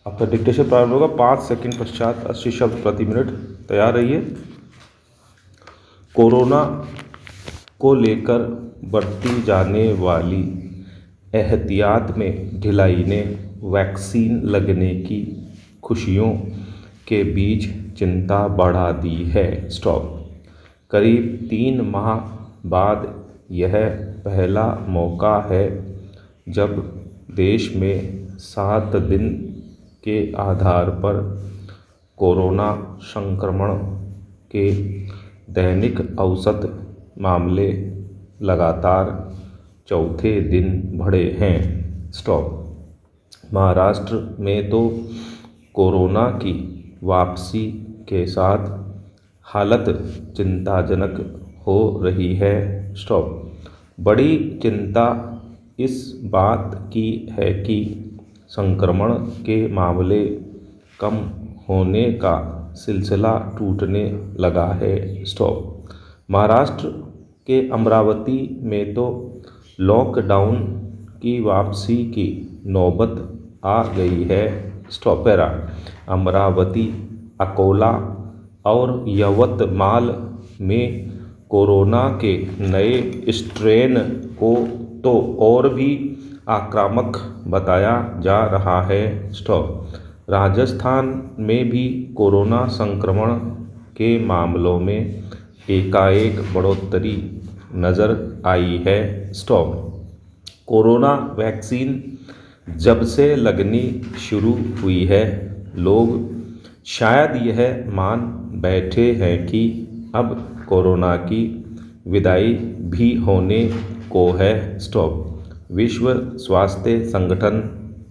आपका डिक्टेशन प्रारंभ होगा 5 सेकंड पश्चात 80 शब्द प्रति मिनट। तैयार रहिए। कोरोना को लेकर बरती जाने वाली एहतियात में ढिलाई ने वैक्सीन लगने की खुशियों के बीच चिंता बढ़ा दी है। स्टॉप। करीब 3 माह बाद यह पहला मौका है जब देश में 7 दिन के आधार पर कोरोना संक्रमण के दैनिक औसत मामले लगातार चौथे दिन बढ़े हैं। स्टॉप। महाराष्ट्र में तो कोरोना की वापसी के साथ हालत चिंताजनक हो रही है। स्टॉप। बड़ी चिंता इस बात की है कि संक्रमण के मामले कम होने का सिलसिला टूटने लगा है। स्टॉप। महाराष्ट्र के अमरावती में तो लॉकडाउन की वापसी की नौबत आ गई है। स्टॉप। पैरा। अमरावती, अकोला और यवतमाल में कोरोना के नए स्ट्रेन को तो और भी आक्रामक बताया जा रहा है। स्टॉप। राजस्थान में भी कोरोना संक्रमण के मामलों में एकाएक बढ़ोतरी नज़र आई है। स्टॉप। कोरोना वैक्सीन जब से लगनी शुरू हुई है, लोग शायद यह मान बैठे हैं कि अब कोरोना की विदाई भी होने को है। स्टॉप। विश्व स्वास्थ्य संगठन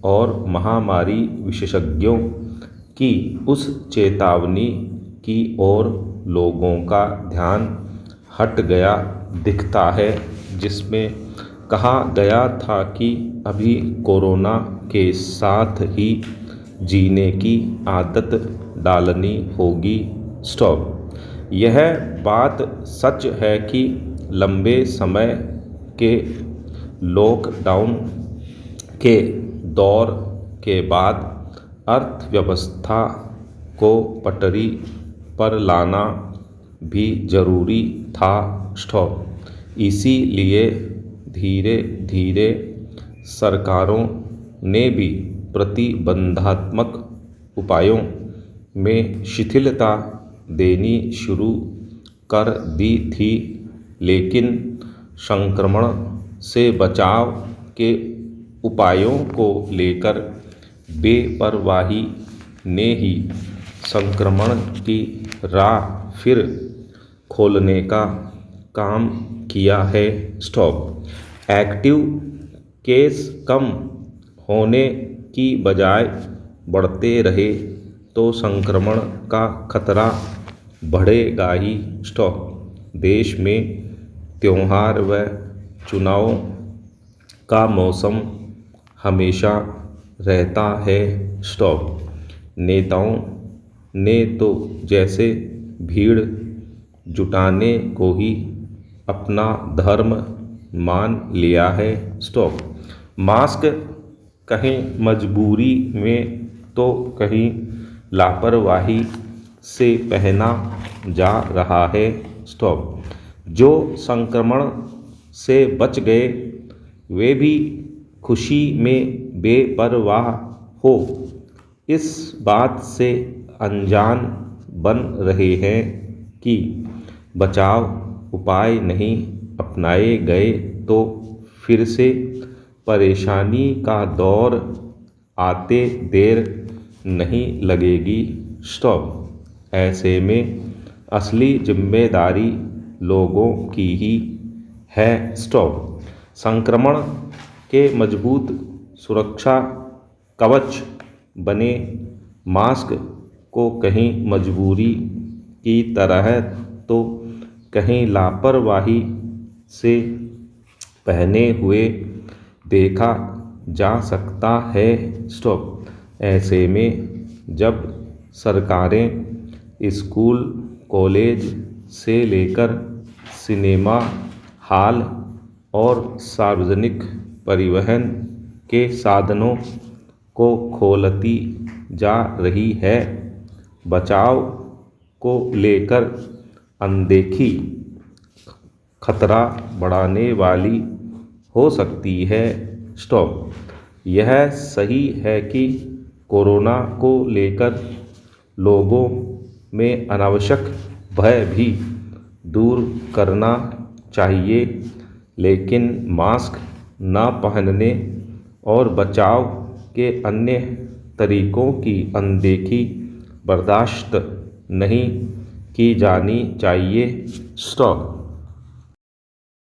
और महामारी विशेषज्ञों की उस चेतावनी की ओर लोगों का ध्यान हट गया दिखता है जिसमें कहा गया था कि अभी कोरोना के साथ ही जीने की आदत डालनी होगी। स्टॉप। यह बात सच है कि लंबे समय के लॉकडाउन के दौर के बाद अर्थव्यवस्था को पटरी पर लाना भी जरूरी था। स्टॉप। इसीलिए धीरे धीरे सरकारों ने भी प्रतिबंधात्मक उपायों में शिथिलता देनी शुरू कर दी थी, लेकिन संक्रमण से बचाव के उपायों को लेकर बेपरवाही ने ही संक्रमण की राह फिर खोलने का काम किया है। स्टॉप। एक्टिव केस कम होने की बजाय बढ़ते रहे तो संक्रमण का खतरा बढ़ेगा ही। स्टॉप। देश में त्योहार व चुनाव का मौसम हमेशा रहता है। स्टॉप। नेताओं ने तो जैसे भीड़ जुटाने को ही अपना धर्म मान लिया है। स्टॉप। मास्क कहीं मजबूरी में तो कहीं लापरवाही से पहना जा रहा है। स्टॉप। जो संक्रमण से बच गए वे भी खुशी में बेपरवाह हो इस बात से अनजान बन रहे हैं कि बचाव उपाय नहीं अपनाए गए तो फिर से परेशानी का दौर आते देर नहीं लगेगी। स्टॉप। ऐसे में असली जिम्मेदारी लोगों की ही है। स्टॉप। संक्रमण के मजबूत सुरक्षा कवच बने मास्क को कहीं मजबूरी की तरह तो कहीं लापरवाही से पहने हुए देखा जा सकता है। स्टॉप। ऐसे में जब सरकारें स्कूल, कॉलेज से लेकर सिनेमा हॉल और सार्वजनिक परिवहन के साधनों को खोलती जा रही है। बचाव को लेकर अनदेखी खतरा बढ़ाने वाली हो सकती है। स्टॉप। यह सही है कि कोरोना को लेकर लोगों में अनावश्यक भय भी दूर करना चाहिए, लेकिन मास्क न पहनने और बचाव के अन्य तरीकों की अनदेखी बर्दाश्त नहीं की जानी चाहिए। स्टॉप।